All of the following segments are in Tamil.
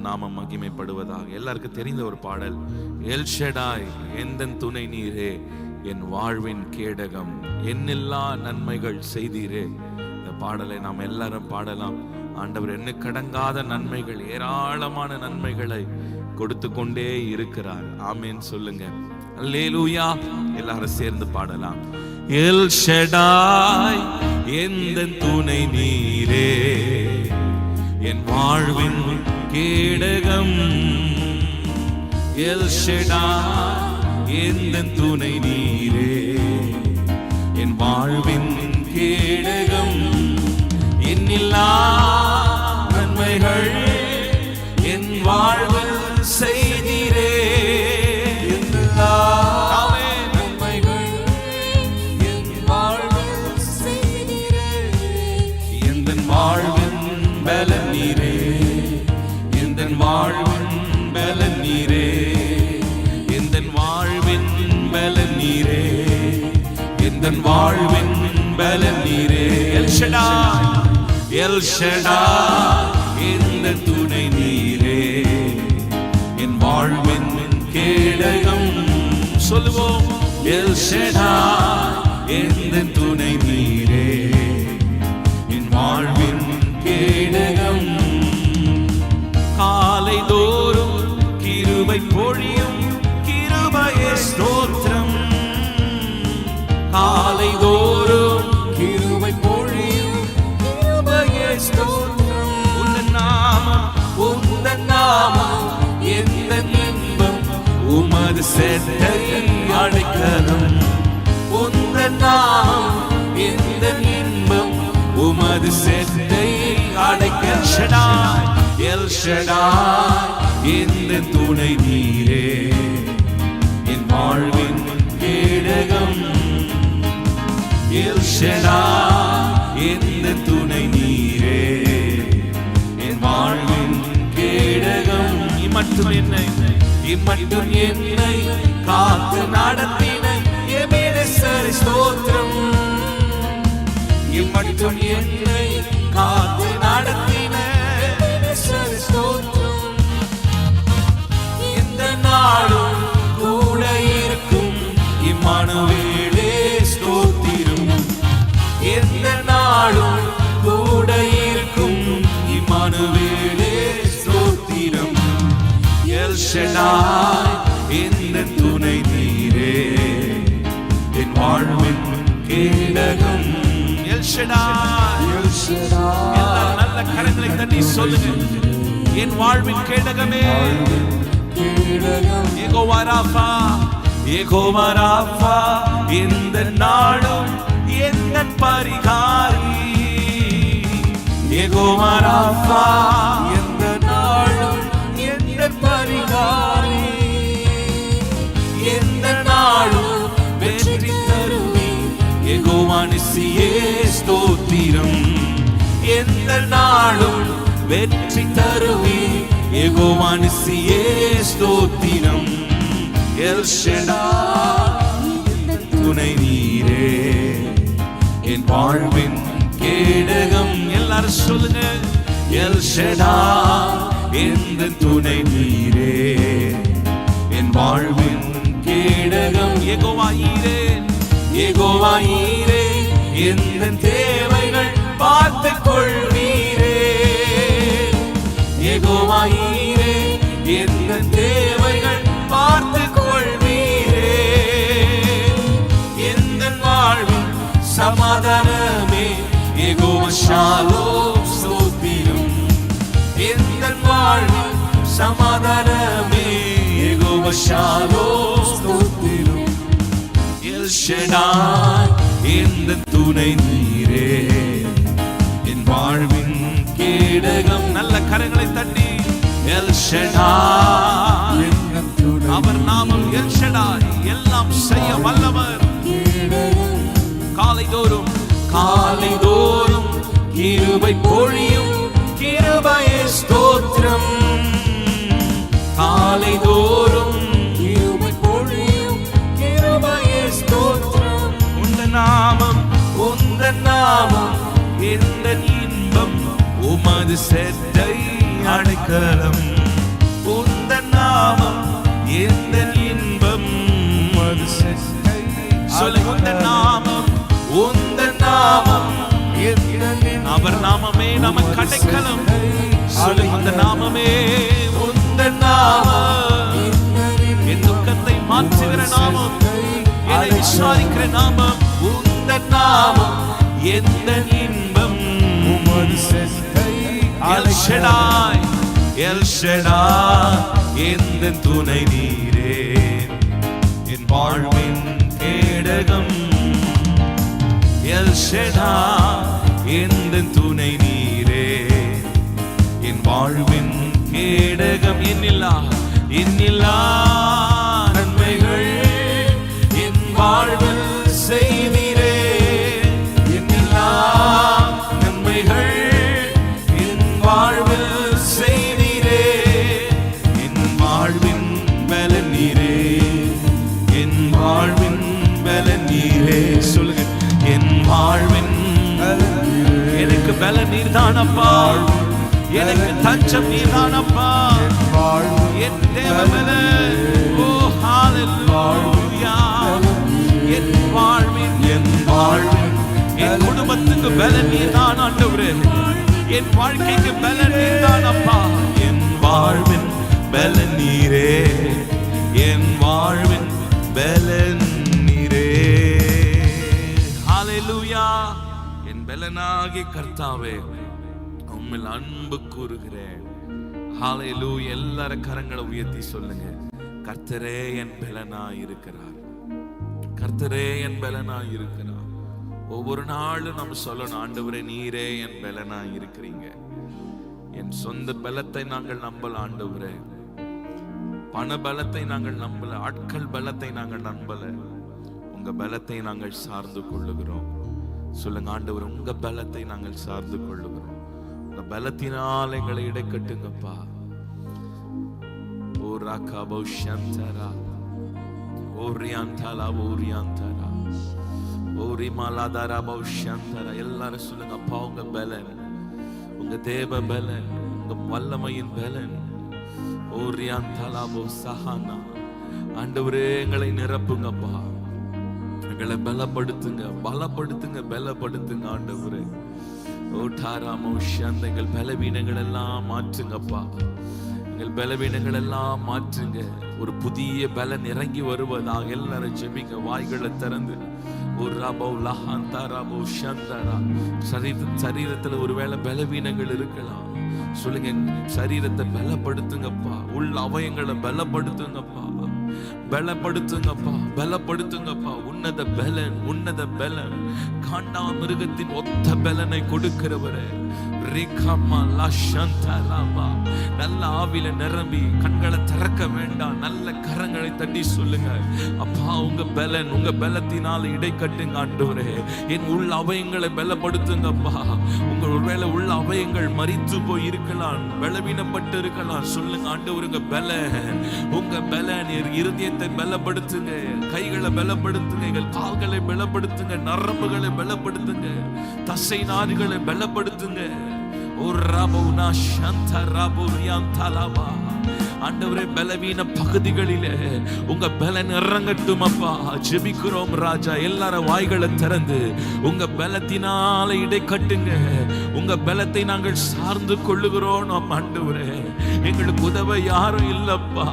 நாமம் மகிமைப்படுவதாக. எல்லாருக்கும் தெரிந்த ஒரு பாடல், எல் ஷடாய் எந்தன் துணை நீரே, என் வாழ்வின் கேடகம், என்னெல்லா நன்மைகள் செய்தீரே. இந்த பாடலை நாம் எல்லாரும் பாடலாம். ஆண்டவர் எண்ணுக்கடங்காத நன்மைகள், ஏராளமான நன்மைகளை கொடுத்து கொண்டே இருக்கிறார். ஆமென் சொல்லுங்க. அல்லேலூயா. எல்லாரும் சேர்ந்து பாடலாம். எல் ஷடாய் எந்தன் துணை நீரே, என் வாழ்வின் கேடகம். எல் ஷடாய் எந்தன் துணை நீரே, என் வாழ்வின் கேடகம். என்னில்லா நன்மைகள் என் வாழ்வில் செய்தீரே. என்னில்லா நன்மைகள் என் வாழ்வில் செய்தீரே. எந்தன் வாழ்வின் பலன் நீரே, எந்தன் வாழ்வின் பலன் நீரே, எந்தன் வாழ்வின் பலன் நீரே, எந்தன் வாழ்வின் பலன் நீரே. எல் ஷடாய் எல் ஷடாய் எந்தன் துணை நீரே, என் வாழ்வின் கேடகம். சொல்லுவோம். எல் ஷடாய் எந்தன் துணை நீரே, என் வாழ்வின் கேடகம். காலை தோறும் கிருபை பொழியும் கிருபையே ஸ்தோத்திரம். காலை தோறும் கிருபை பொழியும் கிருபையே ஸ்தோத்திரம். உந்தன் நாமம் உந்தன் நாமம் எந்த இன்பம், உமது செட்டை அடைக்கலம். உந்தன் நாமம் எந்த இன்பம், உமது செட்டை அடைக்கலம். ஷடாய் எல் ஷடாய் எந்தன் துணை நீரே, என் வாழ்வின் கேடகம். எல் ஷடாய் எந்தன் துணை நீரே, என் வாழ்வின் கேடகம். இம்மட்டும் என்னை காத்து நடத்தின எபேனேசர் ஸ்தோத்திரம். இம்மட்டும் என்னை காத்து நடத்தின எபேனேசர் ஸ்தோத்திரம். இந்த நாளும் கூட இருக்கும் இம்மானுவேலே ஸ்தோத்திரம். எந்த நாளும் கூட இருக்கும் இம்மானுவேலே ஸ்தோத்திரம். எல் ஷடாய் எந்தன் துணை நீரே, என் வாழ்வின் கேடகம். El Shaddai El Shaddai. எல்லா நல்ல கரங்களை தட்டி சொல்லுங்க. என் வாழ்வின் கேடகமே. யெகோவா ராஃபா யெகோவா ராஃபா இந்த நாளும் எந்தன் பரிகாரி. யெகோவா ராஃபா இந்த நாளும் எந்தன் பரிகாரி. எந்த நாளும் வெற்றி தருவி யெகோவா நிசியே ஸ்தோத்திரம். எந்த நாளும் வெற்றி தருவி யெகோவா நிசியே ஸ்தோத்திரம். எல் ஷடாய் துணை நீரே, என் வாழ்வின் கேடகம். எல்லாரும் சொல்லுங்க. எல் ஷடாய் எந்தன் துணை நீரே, என் வாழ்வின் கேடகம். யெகோவா ஈரே யெகோவா ஈரே, எந்தன் தேவைகள் பார்த்துக் கொள்வீரே. யெகோவா ஈரே, எந்தன் தேவைகள் பார்த்துக் கொள்வீரே. எந்தன் வாழ்வின் சமாதானமே யெகோவா ஷாலோம் ஸ்தோத்திரம். எந்தன் வாழ்வின் சமாதானமே யெகோவா ஷாலோம் ஸ்தோத்திரம். எல் ஷடாய் எந்தன் துணை நீரே, என் வாழ்வின் கேடகம். நல்ல கரங்களை தட்டி எல் ஷடாய். அவர் நாமம் எல் ஷடாய், எல்லாம் செய்ய வல்லவர். காலை தோறும் கிருபை பொழியும் கிருபையே ஸ்தோத்திரம். காலை தோறும் கிருபை பொழியும் கிருபையே ஸ்தோத்திரம். உந்தன் நாமம் எந்த இன்பம், உமது செட்டை அடைக்கலம். எந்த இன்பம் அது சொல்லுங்க. உந்தன் நாமம், உந்தன் நாமம், அவர் நாமமே நமக்கு அடைக்கலம். சொல்லுங்க, அந்த நாமமே, உந்தன் நாமம் என் துக்கத்தை மாற்றுகிற நாமம், என்னை விசாரிக்கிற நாமம். உந்தன் நாமம் எந்த இன்பம். எல் ஷடாய், எல் ஷடாய் எந்த துணை நீரே, என் வாழ்வின் கேடகம். எல் ஷடாய் எந்த துணை நீரே, என் வாழ்வின் கேடகம். எண்ணில்லா நன்மைகள் என் வாழ்வில் செய்தீரே. எண்ணில்லா நன்மைகள் என் வாழ்வில் செய்தீரே. என் வாழ்வின் பலன் நீரே, என் வாழ்வின் பலன் நீரே. சொல்லுங்க, என் வாழ்வின் எனக்கு பலன் நீர்தானப்பா, எனக்கு தஞ்சம் நீர்தானப்பா, என் தேவபலன். ஓ ஹalleluya. என் வாழ்வின் என் குடும்பத்துக்கு பலன் நீர்தான் ஆண்டவரே, என் வாழ்க்கைக்கு பலன் நீர்தானப்பா. என் வாழ்வின் பலன் நீரே, என் வாழ்வின் பலன் நீரே. ஹalleluya. என் பலனாகிய கர்த்தாவே, உம்மில் அன்பு கூறுகிறேன். ஹalleluya. எல்லாரும் கரங்களை உயர்த்தி சொல்லுங்க, கர்த்தரே என் பலனாய் இருக்கிறார், கர்த்தரே என் பலனாய் இருக்கிறார். ஒவ்வொரு நாளும் நம்ம சொல்லணும், ஆண்டவரே நீரே என் பலனாய் இருக்கிறீங்க. என் சொந்த பலத்தை நாங்கள் நம்பல ஆண்டவரே, பண பலத்தை நாங்கள் நம்பல, ஆட்கள் பலத்தை நாங்கள் நம்பல, உங்க பலத்தை நாங்கள் சார்ந்து கொள்ளுகிறோம். சொல்லுங்க, ஆண்டவர் உங்க பலத்தை நாங்கள் சார்ந்து கொள்ளுகிறோம். உங்க பலத்தினால் எங்களை இடைக்கட்டுங்கப்பா. ஓ ராகா பௌஷந்தரா, ஓ ரியாந்தலா, ஓ ரியாந்தரா, ஓ ரிமாலாதாரா பௌஷந்தரா. எல்லாரும் சொல்லுங்க, அப்பா உங்க பலன், உங்க தேவ பலன், உங்க வல்லமையின் பலன். ஓ ரியாந்தலா போ சஹானா. ஆண்டவரே எங்களை நிரப்புங்கப்பா, எங்களை பலப்படுத்துங்க, பலப்படுத்துங்க, பலப்படுத்துங்க ஆண்டவரே. ஓ டாராமோ ஷந்த, எங்கள் பலவீனங்கள் எல்லாம் மாற்றுங்கப்பா, எங்கள் பலவீனங்கள் எல்லாம் மாற்றுங்க. ஒரு புதிய பலன் இறங்கி வருவதாக எல்லாரும் ஜெபிங்க, வாய்களை திறந்து. ஒரு ராபோ லஹாந்தா ராபோ ஷந்தரா. சரீரத்துல ஒருவேளை பலவீனங்கள் இருக்கலாம், சொல்லுங்க, சரீரத்தை பலப்படுத்துங்கப்பா, உள்ள அவயங்களை பலப்படுத்துங்கப்பா, பலப்படுத்துங்கப்பா, பலப்படுத்துங்கப்பா. உன்னத பலன், உன்னத பலன், காண்டா மிருகத்தின் ஒத்த பலனை கொடுக்கிறவரே. நல்ல ஆவில நிரம்பி கண்களை திறக்க வேண்டாம், நல்ல கரங்களை தட்டி சொல்லுங்க, அப்பா உங்க பலன், உங்க பலத்தினால இடை கட்டுங்க ஆண்டவரே. என் உள்ள அவயங்களை பலப்படுத்துங்கப்பா. உங்க ஒருவேளை உள்ள அவயங்கள் மரித்து போய் இருக்கலாம், பலவீனப்பட்டு இருக்கலாம், சொல்லுங்க ஆண்டவர் உங்க பலன், உங்க பலன். இருதயத்தை பலப்படுத்துங்க, கைகளை பலப்படுத்துங்க, எங்கள் கால்களை பலப்படுத்துங்க, நரம்புகளை பலப்படுத்துங்க, தசை நாறுகளை பலப்படுத்துங்க. ஆண்டவரே, பலவீன பகுதிகளிலே உங்க பலன் இறங்கட்டும் அப்பா. ஜெபிக்கிறோம் ராஜா, எல்லாரும் வாய்களை திறந்து உங்க பலத்தினால இடை கட்டுங்க. உங்க பலத்தை நாங்கள் சார்ந்து கொள்ளுகிறோம் ஆண்டவரே. எங்களுக்கு உதவ யாரும் இல்லப்பா,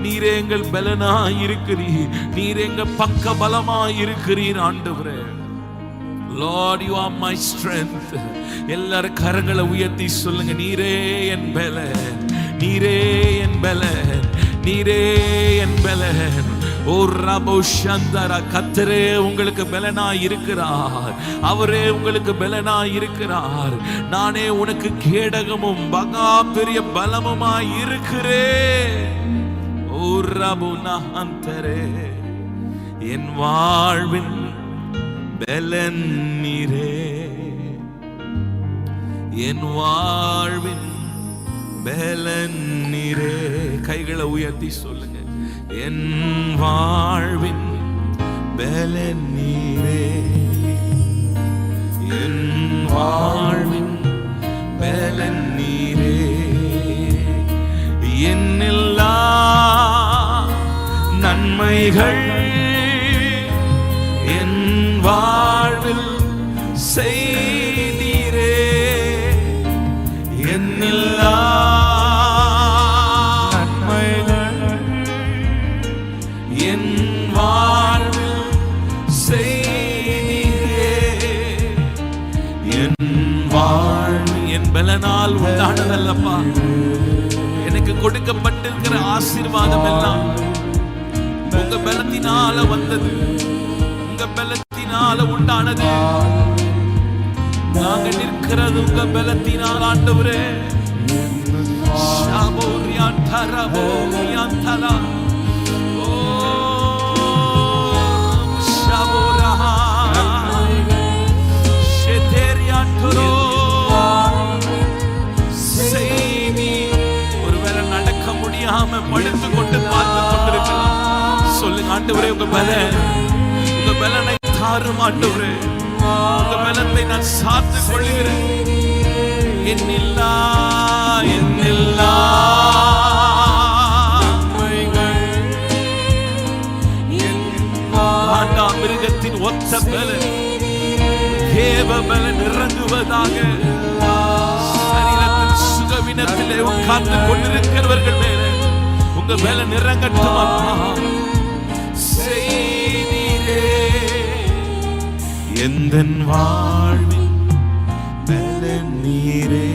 நீரே எங்கள் பலனா இருக்கிறீர், நீரே எங்க பக்க பலமா இருக்கிறீர் ஆண்டவரே. Lord, you are my strength. எல்லாரும் கரங்களை உயர்த்தி சொல்லுங்க, நீரே என் பலன், நீரே என் பலன், நீரே என் பலன். ஓ ரபோ ஷந்தரா. கர்த்தரே உங்களுக்கு பலனாய் இருக்கிறார், அவரே உங்களுக்கு பலனாய் இருக்கிறார். நானே உனக்கு கேடகமும் மகா பெரிய பலமுமாய் இருக்கிறேன். ஓ ரபோ நஹந்தரே. என் வாழ்வின் பலன் நீரே, என் வாழ்வின் பலன் நீரே. கைகளை உயர்த்தி சொல்லுங்க, என் வாழ்வின் பலன் நீரே, என் வாழ்வின் பலன் நீரே. என்னில்லா நன்மைகள் என் வாழ்வில் செய்தீரே. என்னில்லா நன்மைகள் என் வாழ்வில் செய்தீரே. என் வாழ்வு என் பலனால் உண்டானதல்லப்பா. எனக்கு கொடுக்கப்பட்டிருக்கிற ஆசீர்வாதம் எல்லாம் உங்க பலத்தினால வந்தது, உங்க பலத்தினால உண்டானது. நாங்க நிற்கிறது உங்க பலத்தினால் ஆண்டவரே. ஒருவேளை நடக்க முடியாம படுத்து கொண்டு பார்த்து கொண்டிருக்கலாம். சொல்லுங்க, ஆண்டவரே உங்க பலனை தாரும் ஆண்டவரே. உங்க பலத்தை நான் சார்ந்து கொள்கிறேன். என்னில்லா மிருகத்தின் ஒத்த பலன் தேவ பலன் இறங்குவதாக. சரீரத்தின் சுகவினத்திலே உட்கார்ந்து கொண்டிருக்கிறவர்கள் மேலே உங்க பலன் இறங்கட்டும் அப்பா. எந்தன் வாழ்வின் பலன் நீரே.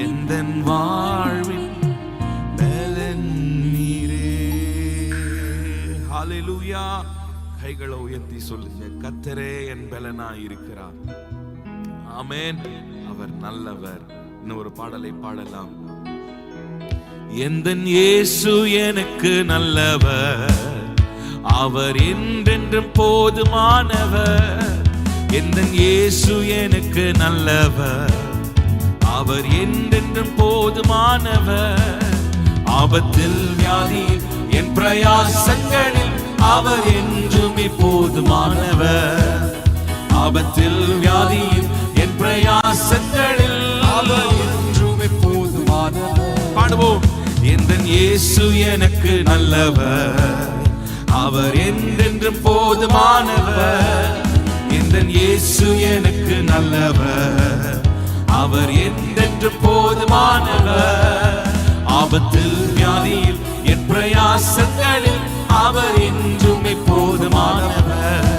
எந்தன் வாழ்வின் பலன் நீரே. ஹல்லேலூயா. கைகளை உயர்த்தி சொல்லுங்க, கர்த்தரே என் பலனாய் இருக்கிறார். ஆமென். அவர் நல்லவர். இன்னொரு பாடலை பாடலாம். எந்தன் இயேசு எனக்கு நல்லவர், அவர் என்றென்றும் போதுமானவர். எந்தன் இயேசு எனக்கு நல்லவர், அவர் என்றென்றும் போதுமானவர். ஆபத்தில் வியாதி என் பிரயாசங்களில் அவர் என்றுமே போதுமானவர். ஆபத்தில் வியாதி என் பிரயாசங்களில் அவர் என்றுமே போதுமானவர். பாடுவோம். எந்தன் இயேசு எனக்கு நல்லவர், அவர் என்றென்றும் போதுமானவர். எந்தன் இயேசு எனக்கு நல்லவர், அவர் என்றென்றும் போதுமானவர். ஆபத்தில் வியாதியில் என் பிரயாசங்களில் அவர் என்றுமே போதுமானவர்.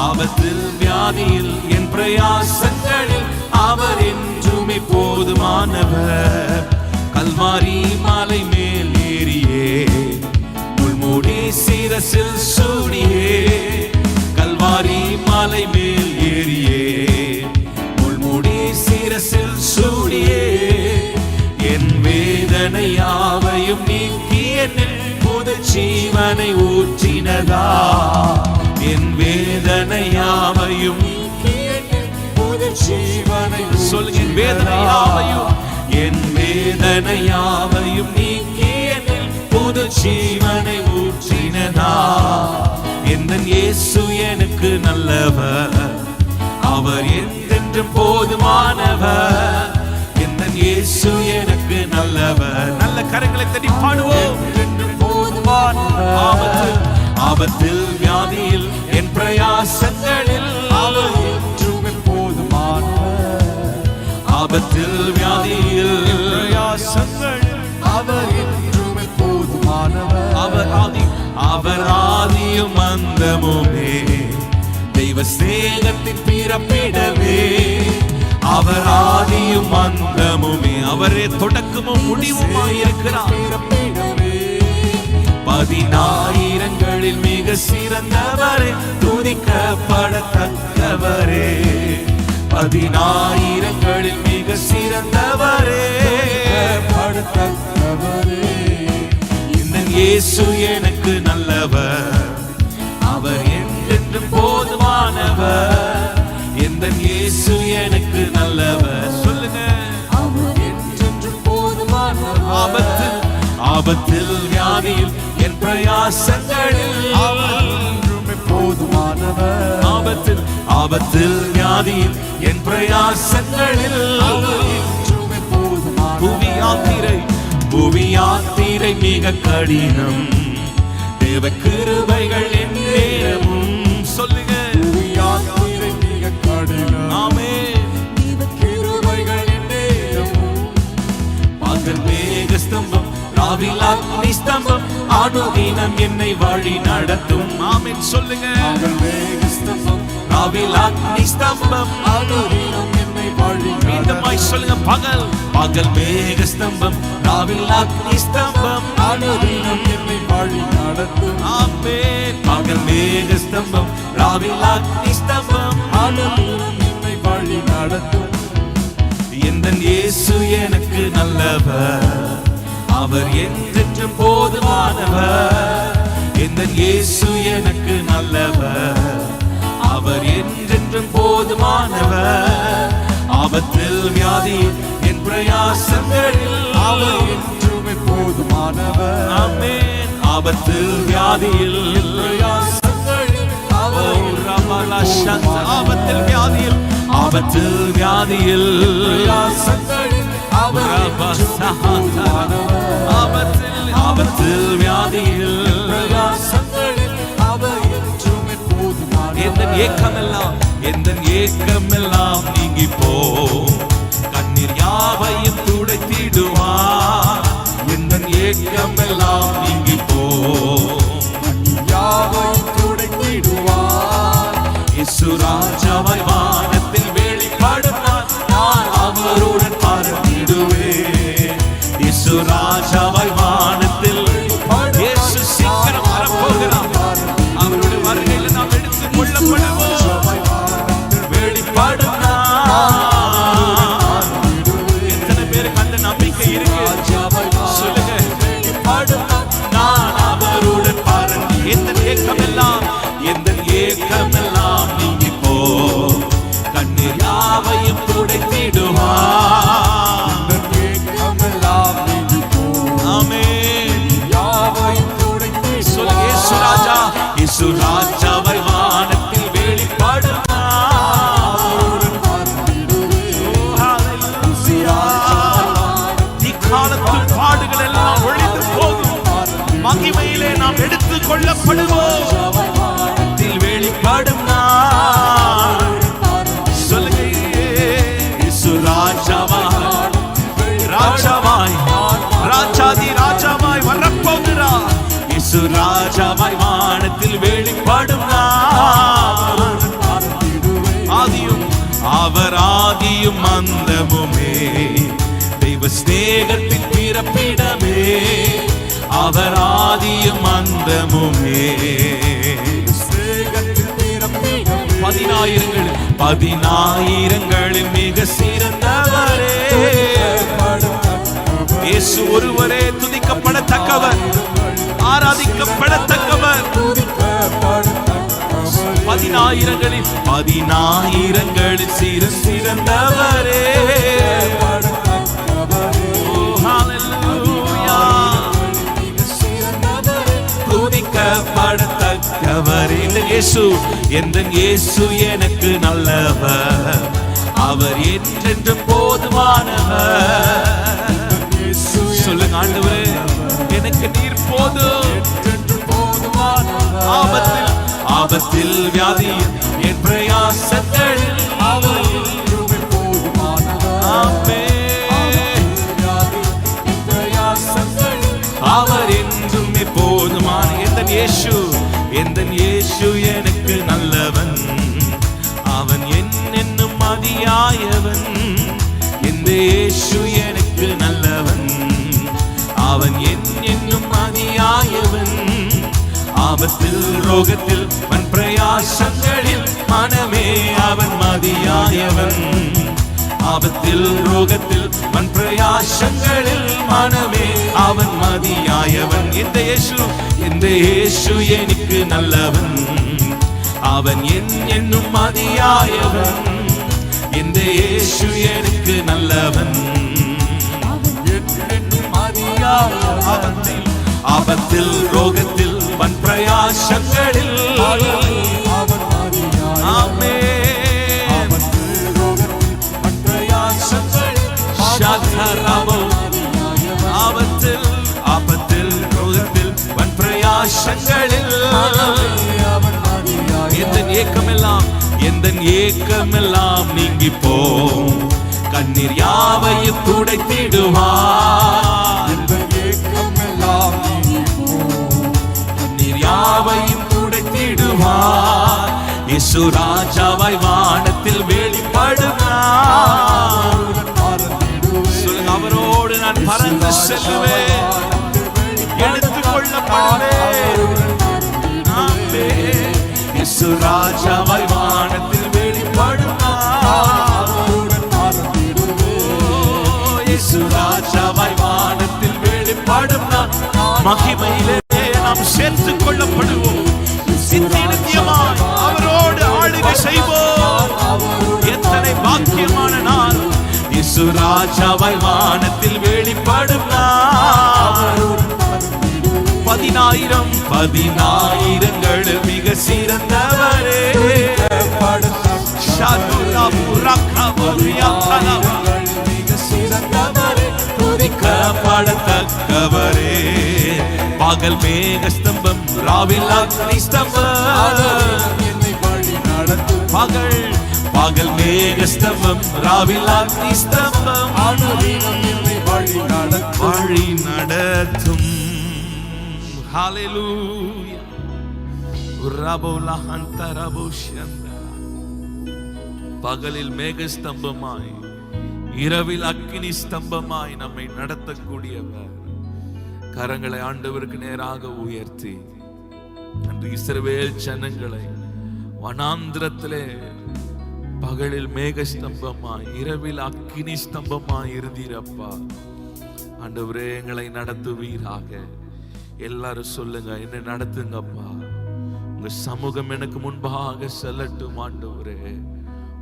ஆபத்தில் வியாதியில் என் பிரயாசங்களில் அவர் என்றுமே போதுமானவர். கல்வாரி மலை மேல் ஏறியே முள்மூடி சிரசில் சூடியே. கல்வாரி மலை மேல் ஏறியே முள்மூடி சிரசில் சூடியே. என் வேதனையாவையும் நீக்கி என்னில் புது ஜீவனை ஊற்றினதா. என் வேதனையாவையும் நீக்கி என்னில் புது ஜீவனை சொல்லுங்க. வேதனையாவையும் என் வேதனையாவையும் நீக்கி என்னில் புது ஜீவனை ஊற்றினதா. எந்தன் இயேசு எனக்கு நல்லவர், அவர் என்றென்றும் போதுமானவர். எந்தன் இயேசு எனக்கு நல்லவர். நல்ல கரங்களை தட்டி பாடுவோம். ஆபத்தில் வியாதியில் என் பிரயாசங்களில் அவர் என்றுமே போதுமானவர். ஆபத்தில் வியாதியில் பிரயாசங்களில் அவர் என்றுமே போதுமானவர். அவர் ஆதியும் அந்தமுமே, தெய்வ சேகத்தின் பிறப்பிடமே. அவர் ஆதியும் அந்தமுமே, அவரே தொடக்கமும் முடிவுமாயிருக்கிறார். 10,000களில் மிக சிறந்தவரே, துதிக்கப்படத்தக்கவரே. 10,000களில் மிக சிறந்தவரே, எந்தன் இயேசு எனக்கு நல்லவர், அவர் என்றென்றும் போதுமானவர். எந்தன் இயேசு எனக்கு நல்லவர். சொல்லுங்க, அவர் என்றென்றும் போதுமானவர். ஆபத்தில் வியாதியில் என் பிரயாசங்களில் அவர் என்றுமே போதுமானவர். ஆபத்தில் வியாதியில் என் பிரயாசங்களில் அவர் என்றுமே போதுமானவர். புவி யாத்திரை மிக கடினம், தேவ கிருபைகள் எந்நேரமும் சொல்லுங்க. ஆமென். கிருபைகள் எந்நேரமும் பகல் மேக ஸ்தம்பம் ராவில் அக்னி ஸ்தம்பம் அனுதினம் என்னை வழி நடத்தும். ஆமென் சொல்லுங்க. பகல் மேக ஸ்தம்பம் ராவில் அக்னி ஸ்தம்பம் அனுதினம் என்னை வழி மீண்டுமாய் சொல்லுங்க. பகல் மேக ஸ்தம்பம் ராவில் அக்னி ஸ்தம்பம் அனுதினம் என்னை வழி நடத்தும். ஆமென். பகல் மேக ஸ்தம்பம் ராவில் அக்னி ஸ்தம்பம் அனுதினம் என்னை வழி நடத்தும். எந்தன் இயேசு எனக்கு நல்லவர், அவர் என்றென்றும் போதுமானவர். எந்தன் இயேசு எனக்கு நல்லவர், அவர் என்றென்றும் போதுமானவர். ஆபத்தில் வியாதியில் என் பிரயாசங்களில் அவர் என்றுமே போதுமானவர். ஆமென். ஆபத்தில் வியாதியில் பிரயாசங்களில் அவர் ஆபத்தில் வியாதியில் ஆபத்தில் வியாதியில் பிரயாசங்களில் அவர் என்றுமே போதுமானவர். ஆபத்தில் வியாதியில் பிரயாசங்களில் அவர் என்றுமே போதுமானவர். எந்தன் ஏக்கமெல்லாம் நீங்கி போ, கண்ணீர் யாவையும் துடைத்திடுவார். எந்தன் ஏக்கமெல்லாம் நீங்கி போ, யாவையும் துடைத்திடுவார். இயேசு ராஜாவாய் வானத்தில் வெளிப்படுவார், நான் அவருடன் பறந்திடுவேன். இயேசு ராஜாவாய் வானத்தில் இயேசு சீக்கிரம் வரப்போகிறார். அவருடைய வருகையில் நாம் எடுத்துக் கொள்ளப்படுவோம். எத்தனை பேருக்கு அந்த நம்பிக்கை இருக்கு? சொல்லுங்க. நான் அவருடன் பறந்து எந்த ஏக்கமெல்லாம் நீங்கி போ, கண்ணீர் யாவையும் துடைத்திடுவார். ஆமென். சொல்லுங்க. இயேசு ராஜாவை வானத்தில் வெளிப்படுவார். இக்காலத்தில் பாடுகள் எல்லாம் ஒழிந்து போகும், மகிமையிலே நாம் எடுத்துக் கொள்ளப்படுவோம். வெளிப்படும் சொல்லுங்க. இயேசு ராஜாவாய் ராஜாதி ராஜாவாய் வரப்போகிறார். இயேசு ராஜாவாய் வானத்தில் வெளிப்படும் அவர் ஆதியும் அந்தமுமே, தெய்வ ஸ்நேகத்தின் பிறப்பிடமே. அவர் ஆதியும் அந்தமுமே, பதினாயிரங்களில் மிக சிறந்தவரே. இயேசு ஒருவரே துதிக்கப்படத்தக்கவர், ஆராதிக்கப்படத்தக்கவர். பதினாயிரங்களில் சிறந்தவரே. துதிக்கப்படத்தக்கவர் எந்தன் இயேசு எனக்கு நல்லவர், அவர் என்றென்றும் போதுமானவர். சொல்லுங்க. ஆண்டவரே எனக்கு நீர் போதும். ஆபத்தில் வியாதியில் என் பிரயாசங்களில் அவர் என்றுமே போதுமான. எந்தன் இயேசு எனக்கு நல்லவன், அவன் என்னும் மதியாயவன். எந்த இயேசு எனக்கு நல்லவன், அவன் என்னும் மதியாயவன். ஆபத்தில் ரோகத்தில் வன் பிரயாசங்களில் மனமே அவன் மதியாயவன். ஆபத்தில் ரோகத்தில் வன் பிரயாசங்களில் மனமே அவன் மதியாயவன். இந்த இயேசு எனக்கு நல்லவன், அவன் என்னும் மதியாயவன். இந்த இயேசு எனக்கு நல்லவன், ஆபத்தில் ரோகத்தில் வன் பிரயாசங்களில். ஆபத்தில் ரோகத்தில் வன் பிரயாச உல்லாசங்களில் அவன் ஆதியாய் எந்த ஏக்கமெல்லாம் நீங்கி போம். கண்ணீர் யாவையும் துடைத்திடுவார். இந்த ஏக்கமெல்லாம் கண்ணீர் யாவையும் துடைத்திடுவார். இயேசு ராஜாவாய் வானத்தில் வெளிப்படுவார். சொல்லுங்க, அவரோடு நான் பறந்து செல்லுவேன், எடுத்துக் கொள்ளப்படுவேன். இயேசு ராஜாவாய் வானத்தில் வெளிப்படுவார். இயேசு ராஜாவாய் வானத்தில் வெளிப்படுவார். மகிமையிலே நாம் சேர்த்துக் கொள்ளப்படுவோம். நித்தியமாய் அவரோடு ஆளுகை செய்வோம். எத்தனை பாக்கியமான நாள்! இயேசு ராஜாவாய் வானத்தில் வெளிப்படுவார். 10,000 மிக சிறந்தவரே. துதிக்கப்படத்தக்கவரே. பகல் மேக ஸ்தம்பம், ராவில் அக்னி ஸ்தம்பம். பகல் மேக ஸ்தம்பம், ராவில் அக்னி ஸ்தம்பம். வழி நடத்தும். ஹல்லேலூயா. பகலில் மேக ஸ்தம்பமாய், இரவில் அக்கினி ஸ்தம்பமாய் நம்மை நடத்தக்கூடியவர். கரங்களை ஆண்டவருக்கு நேராக உயர்த்தி, அன்று இஸ்ரவேல் ஜனங்களை வனாந்திரத்திலே பகலில் மேக ஸ்தம்பமாய், இரவில் அக்கினி ஸ்தம்பமாய் இருந்தீரப்பா. ஆண்டவரே, எங்களை நடத்துவீராக. எல்லாரும் சொல்லுங்க, என்னை நடத்துங்கப்பா. உங்க சமூகம் எனக்கு முன்பாக செல்லட்டும் ஆண்டவரே.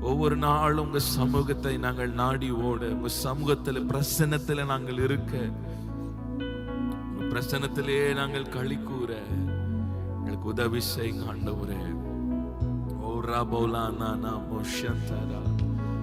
ஒவ்வொரு நாளும் உங்க சமூகத்தை நாங்கள் நாடி ஓட, உங்க சமூகத்தில் பிரசன்னத்தில் நாங்கள் இருக்க, பிரசன்னத்திலே நாங்கள் களி கூற எங்களுக்கு உதவி செய்யுங்க ஆண்டவரே. ஓ ராபோலா நானா மோஷந்தரா.